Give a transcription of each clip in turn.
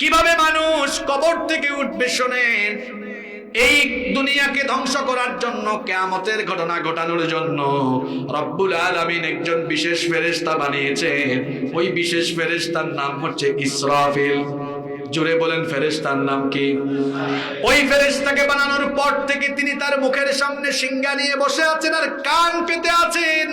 কিভাবে মানুষ কবর থেকে উঠবে শোনেন। এই দুনিয়াকে ধ্বংস করার জন্য, কিয়ামতের ঘটনা ঘটানোর জন্য রব্বুল আলামিন একজন বিশেষ ফেরেশতা বানিয়েছেন। ওই বিশেষ ফেরেশতার নাম হচ্ছে ইসরাফিল। জোরে বলেন, ফেরেশতার নাম কি? ওই ফেরেশতাকে বানানোর পর থেকে তিনি তার মুখের সামনে সিংহা নিয়ে বসে আছেন আর কান পেতে আছেন।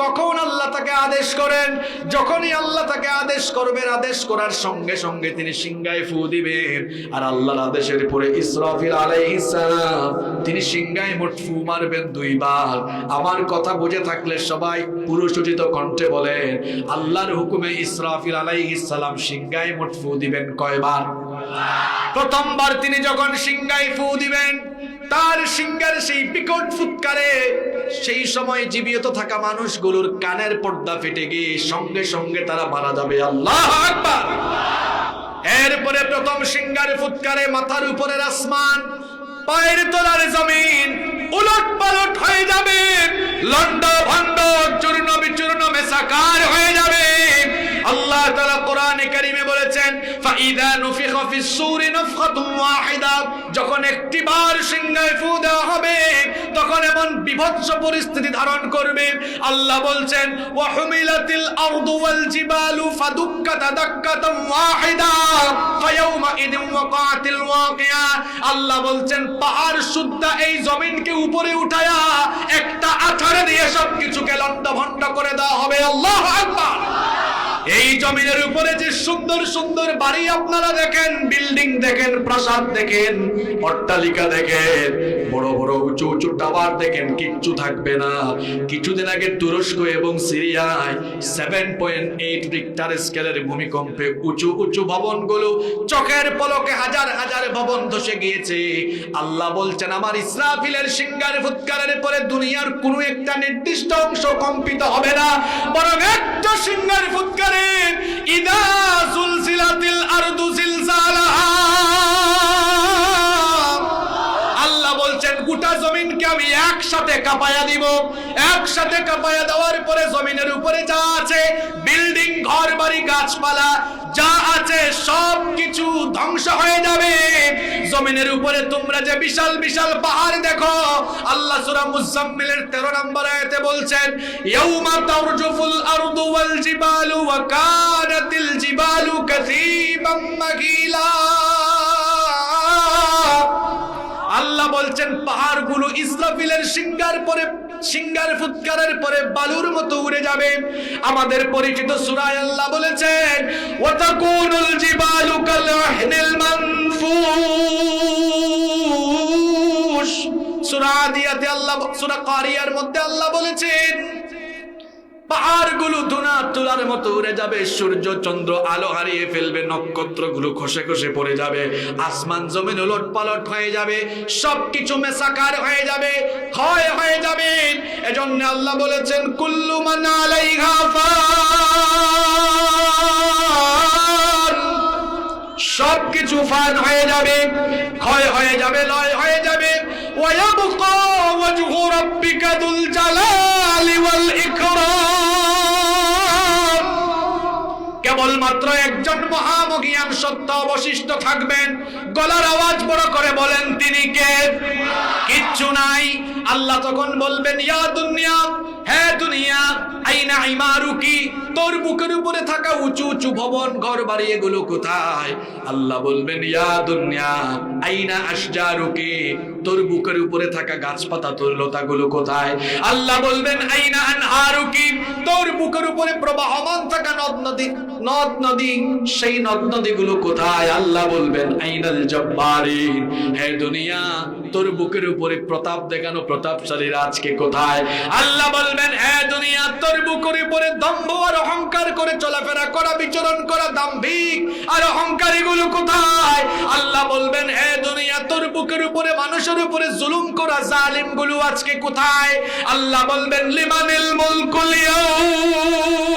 কখন আল্লাহ তাকে আদেশ করেন, যখনই আল্লাহ তাকে আদেশ করবেন, আদেশ করার সঙ্গে সঙ্গে তিনি সিংহায় ফু দিবেন। আর আল্লাহর আদেশের পরে ইসরাফিল আলাইহিস সালাম তিনি সিংহায় মোট ফু মারবেন 2 বার। আমার কথা বুঝে থাকলে সবাই পুরুষোচিত কণ্ঠে বলেন, আল্লাহর হুকুমে ইসরাফিল আলাইহিস সালাম সিংহায় মোট ফু দিবেন কয়বার? প্রথমবার তিনি যখন সিংহায় ফু দিবেন, তার সিংহার সেই বিকট ফুৎকারে সেই সময় জীবিত থাকা মানুষগুলোর কানের পর্দা ফেটে গিয়ে সঙ্গে সঙ্গে তারা মারা যাবে। আল্লাহু আকবার। এরপরে প্রথম সিংহার ফুৎকারে মাথার উপরের আসমান, পায়ের তলার জমিন উলট পালট হয়ে যাবে, লন্ড ভন্ড চূর্ণ বিচূর্ণ মেসাকার হয়ে যাবে। আল্লাহ তাআলা কোরআনে কারীমে বলেছেন, ফাইদা নুফিখা ফিস সূরি নাফখাতুন ওয়াহিদা, যখন একটিবার সিংহায় ফু দেওয়া হবে তখন এমন বিভৎস পরিস্থিতি ধারণ করবে। আল্লাহ বলছেন, ওয়া হুমিলাতিল আরদু ওয়াল জিবালু ফাদুক্কাতা দাক্কাতান ওয়াহিদা ফায়াউমা ইদিন ওয়াকাতিল ওয়াকিয়া। আল্লাহ বলছেন, পাহাড় সুদ্ধা এই জমিনকে উপরে উঠায়া একটা আছাড় দিয়ে সবকিছুকে লন্ডভন্ড করে দেওয়া হবে। আল্লাহু আকবার। এই জমিনের উপরে যে সুন্দর সুন্দর বাড়ি আপনারা দেখেন, বিল্ডিং দেখেন, প্রাসাদ দেখেন, অট্টালিকা দেখেন, বড় বড় উঁচু উঁচু টাওয়ার দেখেন, কিচ্ছু থাকবে না। কিছুদিন আগে তুরস্ক এবং সিরিয়ায় 7.8 রিক্টার স্কেলের ভূমিকম্পে উঁচু উঁচু ভবনগুলো চোখের পলকে হাজার হাজার ভবন ধসে গিয়েছে। আল্লাহ বলছেন, আমার ইসরাফিলের সিংহার ফুৎকারের পরে দুনিয়ার কোনো একটা নির্দিষ্ট অংশ কম্পিত হবে না, বরং একটা সিংহার ফুৎকারে ইদা সুলসিলাতিল আরদু জিলজালাহা, আল্লাহ বলছেন গোটা জমিনকে আমি একসাথে কাঁপায়া দিব। একসাথে কাঁপায়া দেওয়ার পরে জমিনের উপরে যা আছে, বিল্ডিং, ঘর বাড়ি, গাছপালা যা আছে সব কিছু ধ্বংস হয়ে যাবে। জমিনের উপরে তোমরা যে বিশাল বিশাল পাহাড় দেখো, আল্লাহ সূরা মুজাম্মিলের 13 নম্বর আয়াতে বলছেন, ইয়াউমা তারজুফুল আরদু ওয়াল জিবালু ওয়া কানাতিল জিবালু কাসীবাম মাগিলা। আল্লাহ বলছেন, পাহাড়গুলো ইসরাফিলের সিংহার ফুৎকারের পরে বালুর মতো উড়ে যাবে। আমাদের পরিচিত সূরায় আল্লাহ বলেছেন, ওয়া তাকুনুল জিবালু কালহিনিল মানফুশ। সূরা আদিয়াতে আল্লাহ, সূরা কারিয়ার মধ্যে আল্লাহ বলেছেন, পাহাড়গুলো ধুনা তুলার মতো উড়ে যাবে, সূর্য চন্দ্র আলো হারিয়ে ফেলবে, নক্ষত্রগুলো খসে খসে পড়ে যাবে, আসমান জমিন উলট পালট হয়ে যাবে, সবকিছু মেসাকার হয়ে যাবে, ক্ষয় হয়ে যাবে। এজন্য আল্লাহ বলেছেন, কুল্লু মান আলাইহা ফান, সবকিছু ফান হয়ে যাবে, ক্ষয় হয়ে যাবে, লয় হয়ে যাবে। ওয়া ইয়াবকা ওয়াজহু রাব্বিকা যুল জালালি ওয়াল ইকরাম, কেবলমাত্র একজন মহামহিয়ান সত্য অবশিষ্ট থাকবেন। গলার আওয়াজ বড় করে বলেন, তিনি কে? কিচ্ছু নাই। আল্লাহ তখন বলবেন, ইয়া দুনিয়া, হে দুনিয়া, আইনা ইমারুকি, তোর বুকের উপরে থাকা উঁচু উঁচু ভবন, ঘর বাড়ি এগুলো কোথায়? আল্লাহ বলবেন, ইয়া দুনিয়া আইনা আশজারুকি, তোর বুকের উপরে থাকা গাছপাতা, তোর লতাগুলো কোথায়? আল্লাহ বলবেন, আইনা আনহারুকি, তোর বুকের উপরে প্রবাহমান থাকা নদ নদী, সেই নদ নদীগুলো কোথায়? আল্লাহ বলবেন, আইনাল জব্বারিন, হে দুনিয়া, তোর বুকের উপরে প্রতাপ দেখানো প্রতাপশালীরা আজকে কোথায়? আল্লাহ বলবেন, হে দুনিয়া, তোর বুকের উপরে দম্ভ আর অহংকার করে চলাফেরা করা, বিচরণ করা দাম্ভিক আর অহংকারী গুলো কোথায়? আল্লাহ বলবেন, হে দুনিয়া, তোর বুকের উপরে মানুষের উপরে জুলুম করা জালিম গুলো আজকে কোথায়? আল্লাহ বলবেন, লিমানিল মুলকুল ইয়াউম,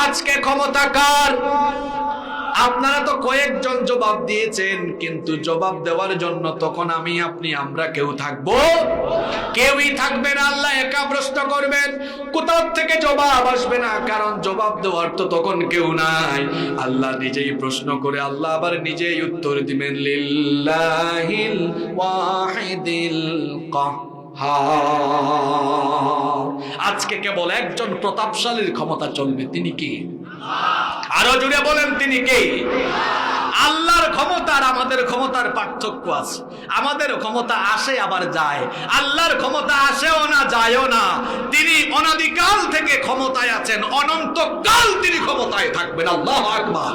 আজকে ক্ষমতা কার? আপনারা তো কয়েকজন জবাব দিয়েছেন, কিন্তু জবাব দেওয়ার জন্য তখন আমি আপনি আমরা কেউ থাকবো? কেউই থাকবে না। আল্লাহ একা প্রশ্ন করবেন, কোথাও থেকে জবাব আসবে না, কারণ জবাব দেওয়ার তো তখন কেউ নাই। আল্লাহ নিজেই প্রশ্ন করে আল্লাহ আবার নিজেই উত্তর দিবেন, লিল্লাহিল ওয়াহিদিল কাহ্হার। আজকে কেবল একজন প্রতাপশালীর ক্ষমতা চলবে, তিনি কি? আরো জুড়ে বলেন, তিনি কে? আল্লাহর ক্ষমতা আর আমাদের ক্ষমতার পার্থক্য আছে। আমাদের ক্ষমতা আসে আবার যায়, আল্লাহর ক্ষমতা আসেও না যায়ও না। তিনি অনাদিকাল থেকে ক্ষমতায় আছেন, অনন্তকাল তিনি ক্ষমতায় থাকবেন। আল্লাহু আকবার।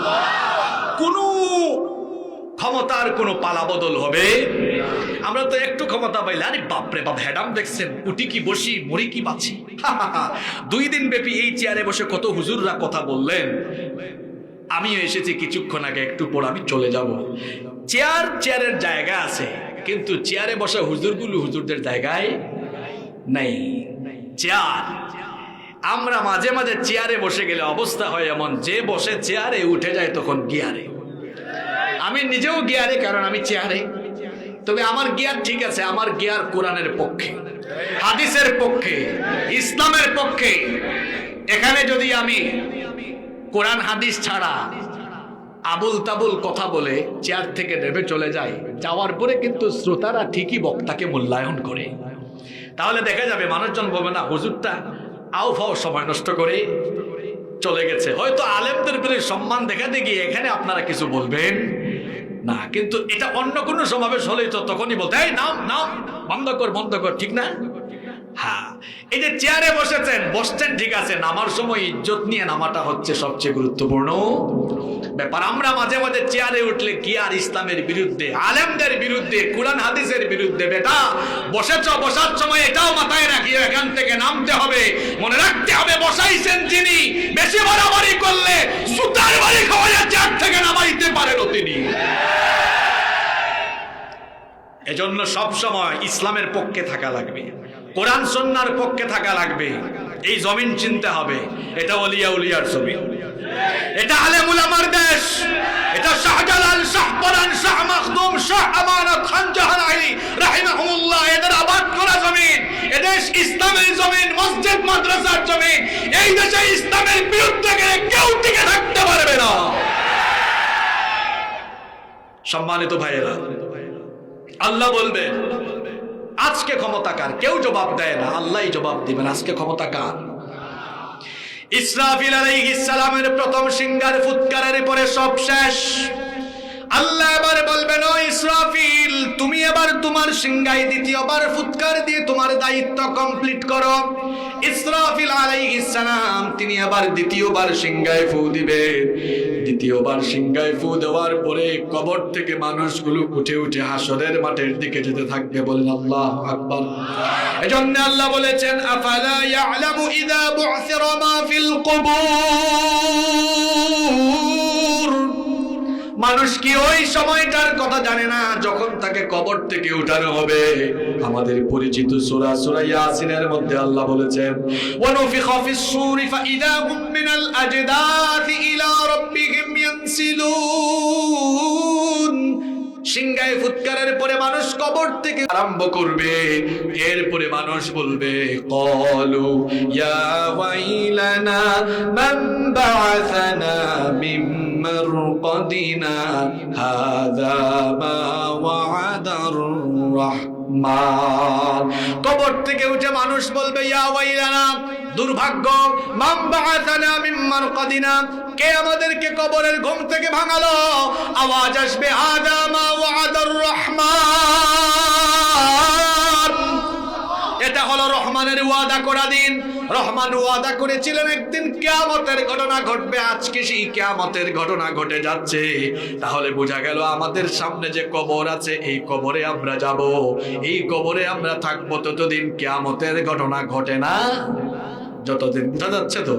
কোন ক্ষমতার কোন পালা বদল হবে? আমরা তো একটু ক্ষমতা পাইলে আরে বাপরে বাপ, হ্যাডাম দেখছেন, উঠি কি বসি, মরি কি বাঁচি। 2 দিন ব্যাপী এই চেয়ারে বসে কত হুজুররা কথা বললেন। আমিও এসেছি কিছুক্ষণ আগে, একটু পর আমি চলে যাব। চেয়ারের জায়গা আছে, কিন্তু চেয়ারে বসা হুজুরগুলো হুজুরদের জায়গায় নেই। চেয়ার, আমরা মাঝে মাঝে চেয়ারে বসে গেলে অবস্থা হয় এমন, যে বসে চেয়ারে উঠে যায় তখন গিয়ারে। আমি নিজেও গিয়ারে, কারণ আমি চেয়ারে। তবে আমার গিয়ার ঠিক আছে, আমার গিয়ার কোরআনের পক্ষে, হাদিসের পক্ষে, ইসলামের পক্ষে। এখানে যদি আমি কোরআন হাদিস ছাড়া আবুল তাবুল কথা বলে চেয়ার থেকে নেমে চলে যাই, যাওয়ার পরে কিন্তু শ্রোতারা ঠিকই বক্তাকে মূল্যায়ন করে। তাহলে দেখা যাবে মানুষজন বলবে না, হুজুরটা আও ফাও সময় নষ্ট করে চলে গেছে। হয়তো আলেমদের প্রতি সম্মান দেখাতে গিয়ে এখানে আপনারা কিছু বলবেন না, কিন্তু এটা অন্য কোনো সমাবেশ হলেই তো তখনই বলতে, এই নাম নাম বন্ধ কর, ঠিক না? হ্যাঁ, এই যে চেয়ারে বসছেন ঠিক আছে, নামার সময় ইজ্জত নিয়ে নামাটা হচ্ছে সবচেয়ে গুরুত্বপূর্ণ ব্যাপার। আমরা মাঝে মাঝে চেয়ারে উঠলে কি আর ইসলামের বিরুদ্ধে, আলেমদের বিরুদ্ধে, কোরআন হাদিসের বিরুদ্ধে? বেটা বসার সময় এটাও মাথায় রাখিও, এখান থেকে নামতে হবে, মনে রাখতে হবে বসাইছেন যিনি, বেশি বাড়াবাড়ি করলে সুতার বাড়ি খাওয়া চেয়ার থেকে নামাইতে পারেন তিনি। এজন্য সব সময় ইসলামের পক্ষে থাকা লাগবে, কোরআন সুন্নাহর পক্ষে থাকা লাগবে। এই জমিন চিনতে হবে, এটা ওলিয়া উলিয়ার জমিন, এটা আলেম উলামার দেশ, এটা শাহজালাল, শাহ পরান, শাহ মাখদুম, শাহ আমানত খান জাহানারি রাহিমাহুল্লাহ এদের আবাদ করা জমিন। এদেশ ইসলামের জমিন, মসজিদ মাদ্রাসার জমিন। এই দেশে ইসলামের বিরুদ্ধে গেলে কেউ টিকে থাকতে পারবে না। সম্মানিত ভাইয়েরা, আল্লাহ বলবেন আজকে ক্ষমতা কার? কেউ জবাব দেয় না, আল্লাহই জবাব দিবেন আজকে ক্ষমতা কার। ইসরাফিল আলাইহিস সালামের প্রথম সিংহার ফুৎকারের পরে সব শেষ। আল্লাহ এবার বলবেন, ও ইসরাফিল, তুমি এবার তোমার সিংহায় দ্বিতীয়বার ফুৎকার দিয়ে তোমার দায়িত্ব কমপ্লিট করো। ইসরাফিল আলাইহিস সালাম তিনি আবার দ্বিতীয়বার সিংহায় ফু দিবেন। দ্বিতীয়বার সিংহায় ফু দেওয়ার পরে কবর থেকে মানুষগুলো উঠে উঠে হাসরের মাঠের দিকে যেতে থাকবে। বলেন আল্লাহু আকবার। এজন্য আল্লাহ বলেছেন, আফালা ইয়ালামু ইযা বু'সিরা মা ফিল কুবুর। মানুষ কি ওই সময়টার কথা জানে না যখন তাকে কবর থেকে উঠানো হবে? আমাদের পরিচিত সূরা সূরা ইয়াসিনের মধ্যে আল্লাহ বলেছেন, ওয়া নুফিখা ফিস সূরি ফাইযা হুম মিনাল আজদাথি ইলা রাব্বিহিম ইয়ানসিলুন। সিংহায় ফুৎকারের পরে মানুষ কবর থেকে আরম্ভ করবে। এরপরে মানুষ বলবে, ক্বালু ইয়া ওয়াইলানা মান বা'আসানা মিন মারকাদিনা হাযা মা ওয়া'আদার রাহমান। কবর থেকে উঠে মানুষ বলবে, ইয়া ওয়াইলানা, দুর্ভাগ্য, মান বা'আসানা মিন মারকাদিনা, কে আমাদেরকে কবরের ঘুম থেকে ভাঙালো? আওয়াজ আসবে, হাযা মা ওয়া'আদার রাহমান। এটা হলো রহমানের ওয়াদা করা দিন। রহমান ওয়াদা করেছিলেন একদিন কিয়ামতের ঘটনা ঘটবে। আজকে সেই কিয়ামতের ঘটনা ঘটে যাচ্ছে। তাহলে বোঝা গেল আমাদের সামনে যে কবর আছে, এই কবরে আমরা যাব, এই কবরে আমরা থাকবো ততদিন কিয়ামতের ঘটনা ঘটে না। যতদিন বোঝা যাচ্ছে তো?